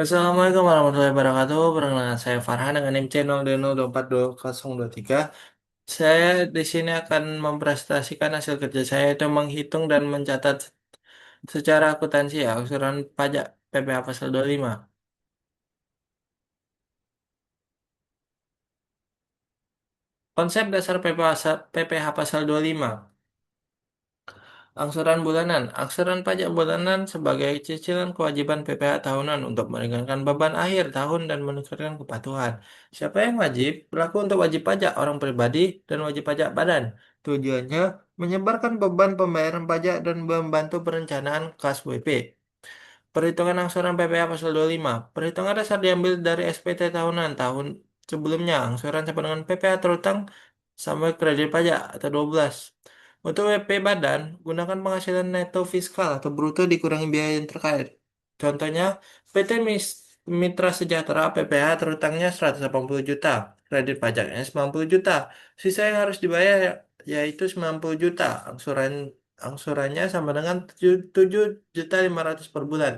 Assalamualaikum warahmatullahi wabarakatuh. Perkenalkan saya Farhan dengan NIM C02424023. Saya di sini akan mempresentasikan hasil kerja saya itu menghitung dan mencatat secara akuntansi ya, angsuran pajak PPh pasal 25. Konsep dasar PPh pasal 25. Angsuran bulanan. Angsuran pajak bulanan sebagai cicilan kewajiban PPh tahunan untuk meringankan beban akhir tahun dan meningkatkan kepatuhan. Siapa yang wajib? Berlaku untuk wajib pajak orang pribadi dan wajib pajak badan. Tujuannya menyebarkan beban pembayaran pajak dan membantu perencanaan kas WP. Perhitungan angsuran PPh pasal 25. Perhitungan dasar diambil dari SPT tahunan tahun sebelumnya. Angsuran sampai dengan PPh terutang sampai kredit pajak atau 12. Untuk WP badan, gunakan penghasilan neto fiskal atau bruto dikurangi biaya yang terkait. Contohnya, PT Mitra Sejahtera PPh terutangnya 180 juta, kredit pajaknya 90 juta. Sisa yang harus dibayar yaitu 90 juta. Angsurannya sama dengan 7.500.000 per bulan.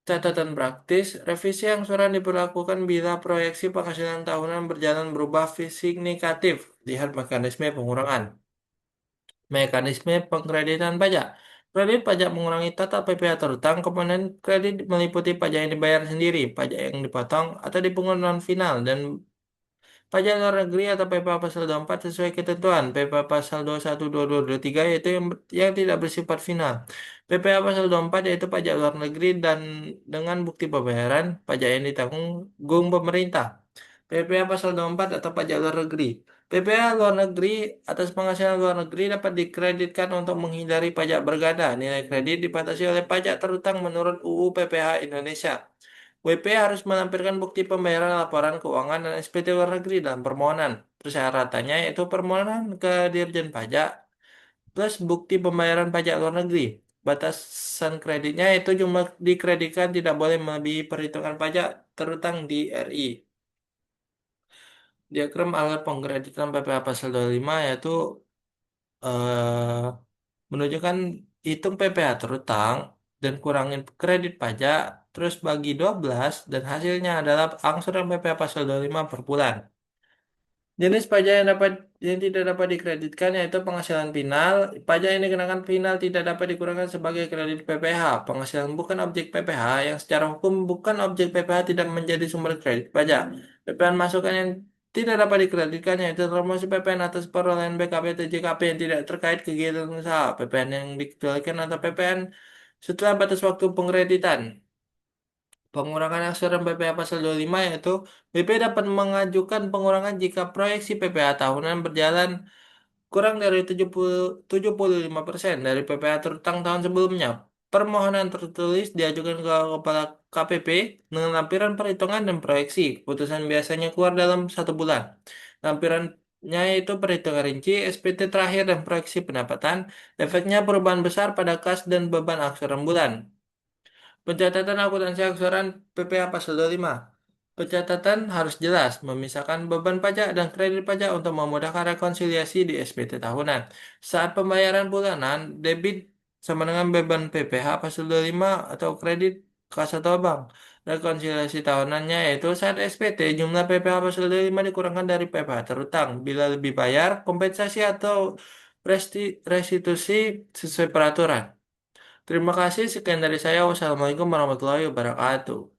Catatan praktis, revisi angsuran diberlakukan bila proyeksi penghasilan tahunan berjalan berubah signifikatif. Lihat mekanisme pengurangan. Mekanisme pengkreditan pajak. Kredit pajak mengurangi total PPh terutang, komponen kredit meliputi pajak yang dibayar sendiri, pajak yang dipotong atau dipungut non final, dan pajak luar negeri atau PPh pasal 24 sesuai ketentuan PPh pasal 21, 22, 23 yaitu yang tidak bersifat final. PPh pasal 24 yaitu pajak luar negeri dan dengan bukti pembayaran pajak yang ditanggung pemerintah. PPh pasal 24 atau pajak luar negeri. PPh luar negeri atas penghasilan luar negeri dapat dikreditkan untuk menghindari pajak berganda. Nilai kredit dibatasi oleh pajak terutang menurut UU PPh Indonesia. WP harus melampirkan bukti pembayaran laporan keuangan dan SPT luar negeri dalam permohonan. Persyaratannya yaitu permohonan ke Dirjen Pajak plus bukti pembayaran pajak luar negeri. Batasan kreditnya itu jumlah dikreditkan tidak boleh melebihi perhitungan pajak terutang di RI. Diagram alat pengkreditan PPh pasal 25 yaitu eh, menunjukkan hitung PPh terutang dan kurangin kredit pajak, terus bagi 12 dan hasilnya adalah angsuran PPh pasal 25 per bulan. Jenis pajak yang tidak dapat dikreditkan yaitu penghasilan final. Pajak yang dikenakan final tidak dapat dikurangkan sebagai kredit PPh. Penghasilan bukan objek PPh yang secara hukum bukan objek PPh tidak menjadi sumber kredit pajak. PPh masukan yang tidak dapat dikreditkan yaitu promosi PPN atas perolehan BKP atau JKP yang tidak terkait kegiatan usaha. PPN yang dikecualikan atau PPN setelah batas waktu pengkreditan. Pengurangan angsuran PPh pasal 25 yaitu BP dapat mengajukan pengurangan jika proyeksi PPh tahunan berjalan kurang dari 75% dari PPh terutang tahun sebelumnya. Permohonan tertulis diajukan ke Kepala KPP dengan lampiran perhitungan dan proyeksi. Putusan biasanya keluar dalam 1 bulan. Lampirannya itu perhitungan rinci, SPT terakhir, dan proyeksi pendapatan. Efeknya perubahan besar pada kas dan beban angsuran bulan. Pencatatan akuntansi angsuran PPh pasal 25. Pencatatan harus jelas, memisahkan beban pajak dan kredit pajak untuk memudahkan rekonsiliasi di SPT tahunan. Saat pembayaran bulanan, debit sama dengan beban PPh pasal 25 atau kredit kas atau bank. Rekonsiliasi tahunannya yaitu saat SPT jumlah PPh pasal 25 dikurangkan dari PPh terutang. Bila lebih bayar, kompensasi atau restitusi sesuai peraturan. Terima kasih, sekian dari saya. Wassalamualaikum warahmatullahi wabarakatuh.